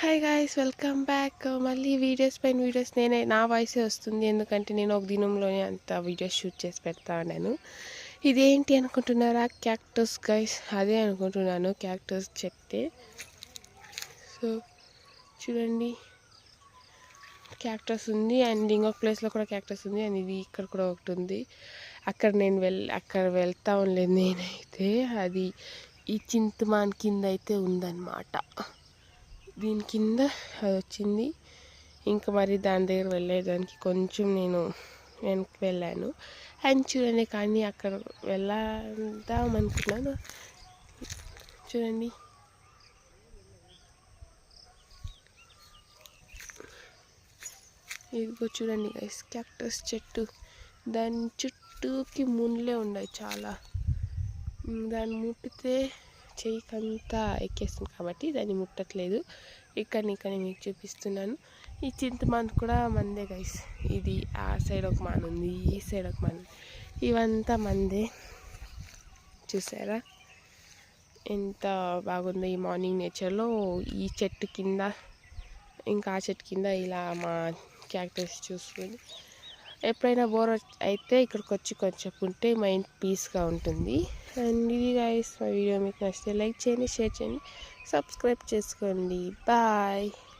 Hi guys, welcome back. మళ్ళీ videos పైన videos నా వాయిసే వస్తుంది. ఎందుకంటే నేను ఒక దినంలోనే అంత వీడియోస్ షూట్ చేసి పెడతా ఉన్నాను. ఇదేంటి అనుకుంటున్నారా? క్యాక్టస్ గైస్, అదే అనుకుంటున్నాను. క్యాక్టస్ చెట్టే. సో చూడండి, క్యాక్టస్ ఉంది అండ్ ఇంకొక ప్లేస్లో కూడా క్యాక్టస్ ఉంది అండ్ ఇది ఇక్కడ కూడా ఒకటి ఉంది. అక్కడ వెళ్తా ఉండలేదు నేనైతే. అది ఈ చింతమాన్ కింద అయితే ఉందన్నమాట. దీని కింద అది వచ్చింది. ఇంకా మరి దాని దగ్గర వెళ్ళేదానికి కొంచెం నేను వెనక్కి వెళ్ళాను అండ్ చూడండి, కానీ అక్కడ వెళ్దాం అనుకున్నాను. చూడండి, ఇదిగో చూడండి గైస్, క్యాక్టస్ చెట్టు. దాని చుట్టూకి ముళ్ళే ఉన్నాయి చాలా. దాన్ని ముట్టితే చెయ్యికంతా ఎక్కేస్తుంది కాబట్టి దాన్ని ముట్టట్లేదు. ఇక్కడ మీకు చూపిస్తున్నాను. ఈ చింతమాన్ కూడా మందే గైస్. ఇది ఆ సైడ్ ఒక మాన్ ఉంది, ఈ సైడ్ ఒక మాన్ ఉంది. ఇవంతా మందే. చూసారా ఎంత బాగుందో ఈ మార్నింగ్ నేచర్లో. ఈ చెట్టు కింద ఇంకా ఆ చెట్టు కింద ఇలా మా క్యాక్టస్ చూసుకొని ఎప్పుడైనా బోర్ అయితే ఇక్కడికి వచ్చి కొంచెం ఉంటే మైండ్ పీస్గా ఉంటుంది. అండ్ ఇది గైస్, మా వీడియో మీకు నచ్చితే లైక్ చేయండి, షేర్ చేయండి, సబ్స్క్రైబ్ చేసుకోండి. బాయ్.